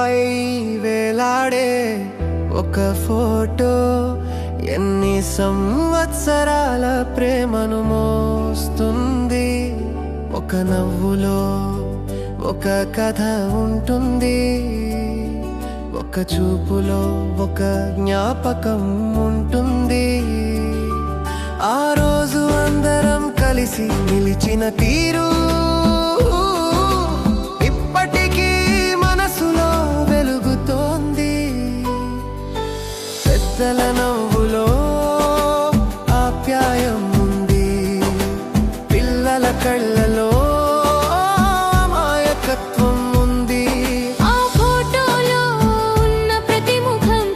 గోడపై వేలాడే ఒక ఫోటో ఎన్ని సంవత్సరాల ప్రేమను మోస్తుంది. ఒక నవ్వులో ఒక కథ ఉంటుంది, ఒక చూపులో ఒక జ్ఞాపకం ఉంటుంది. ఆ రోజు అందరం కలిసి నిలిచిన తీరు ఇప్పటికీ మనసులో వెలుగుతోంది. పెద్దల నవ్వులో ఆప్యాయం ఉంది, పిల్లల కళ్ళలో అమాయకత్వం ఉంది. ఆ ఫోటోలో ఉన్న ప్రతి ముఖం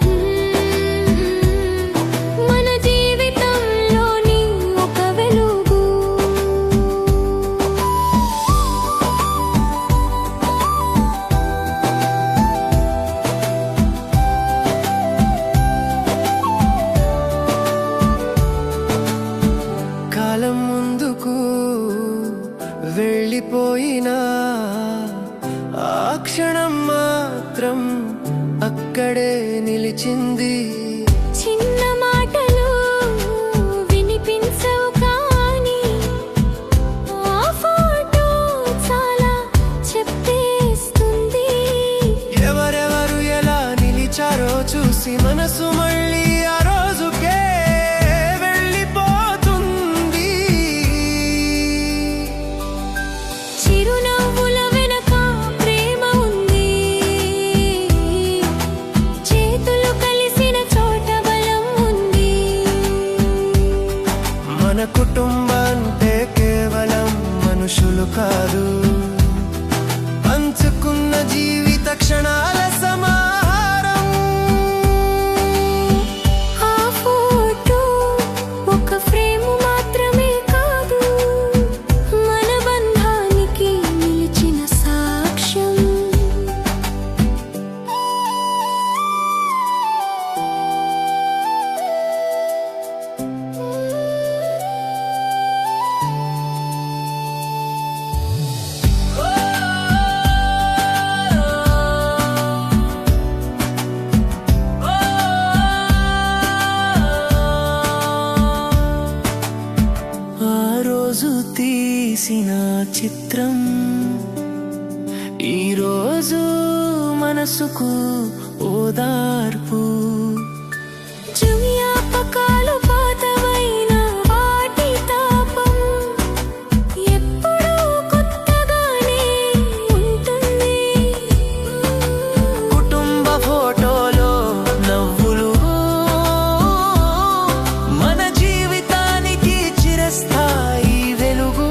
మన జీవితంలోని ఒక వెలుగు. కాలం ముందుకు వెళ్ళిపోయినా ఆ క్షణం మాత్రం అక్కడే నిలిచింది. చిన్న మాటలు వినిపించవు కానీ ఆ ఫోటో చాలా చెప్పేస్తుంది. ఎవరెవరు ఎలా నిలిచారో చూసి మనసు మళ్ళీ ఆ రోజుకే వెళ్ళిపోతుంది. చిరునవ్వుల వెనక ప్రేమ ఉంది, చేతులు కలిసిన చోట బలం ఉంది. మన కుటుంబం అంటే కేవలం మనుషులు కాదు, పంచుకున్న జీవిత క్షణాల సమాహారం. ఆ ఫోటో ఒక ఫ్రేమ్ మాత్రమే కాదు, మన బంధానికి నిలిచిన సాక్ష్యం. ఆ రోజు తీసిన చిత్రం ఈరోజు మనసుకు ఓదార్పు. జ్ఞాపకాలు పాతవైన వాటి తాపం ఎప్పుడూ కొత్తగానే ఉంటుంది. కుటుంబ ఫోటోలో నవ్వులు మన జీవితానికి చిరస్థాయి వెలుగు.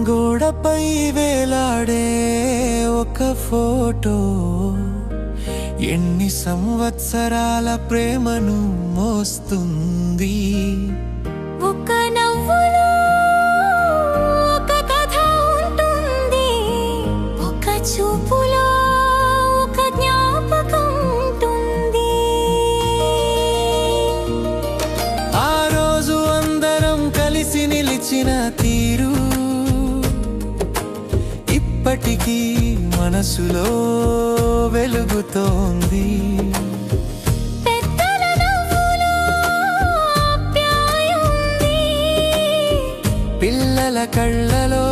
గోడపై వేలాడే ఒక ఫోటో ఎన్ని సంవత్సరాల ప్రేమను మోస్తుంది. ఒక నవ్వులో ఒక కథ ఉంటుంది, ఒక చూపులో ఒక జ్ఞాపకం ఉంటుంది. ఆ రోజు అందరం కలిసి నిలిచిన తీరు ఇప్పటికీ మనసులో వెలుగుతోంది. పెద్దల నవ్వులో ఆప్యాయం ఉంది, పిల్లల కళ్ళలో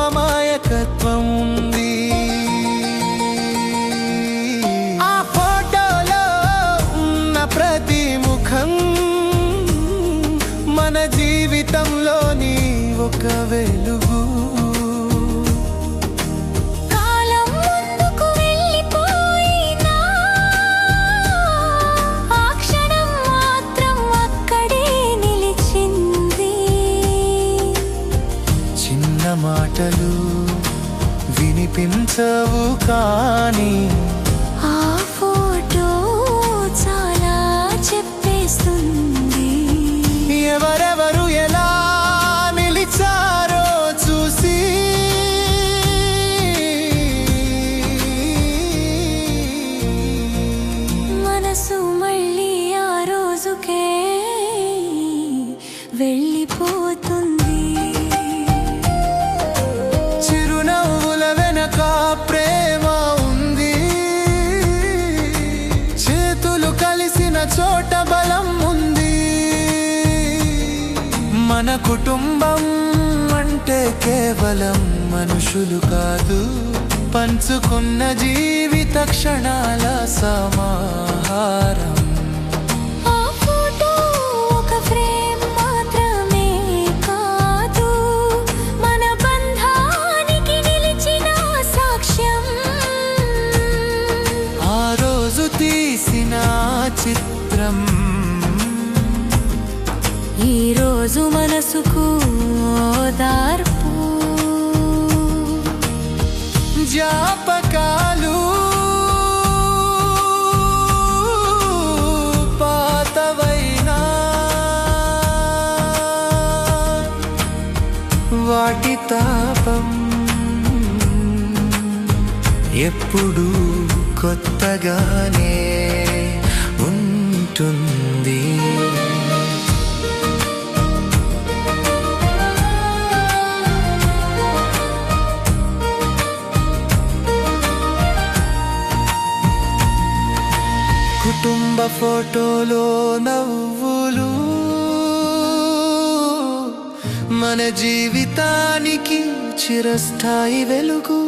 అమాయకత్వం ఉంది. ఆ ఫోటోలో ఉన్న ప్రతి ముఖం మన జీవితంలోని ఒక వెలుగు. కాలం ముందుకు వెళ్ళి మనసు మళ్ళీ ఆ రోజుకే వెళ్ళిపోతుంది. చిరునవ్వుల వెనక ప్రేమ ఉంది, చేతులు కలిసిన చోట బలం ఉంది. మన కుటుంబం అంటే కేవలం మనుషులు కాదు, పంచుకున్న జీవిత క్షణాల సమాహారం. ఆ ఫోటో ఒక ఫ్రేమ్ మాత్రమే కాదు, మన బంధానికి నిలిచిన సాక్ష్యం. ఆ రోజు తీసిన చిత్రం ఈ రోజు మనసుకు ఓదార్పు. జ్ఞాపకాలు పాతవైనా వాటి తాపం ఎప్పుడూ కొత్తగానే ఉంటుంది. కుటుంబ ఫోటోలో నవ్వులు మన జీవితానికి చిరస్థాయి వెలుగు.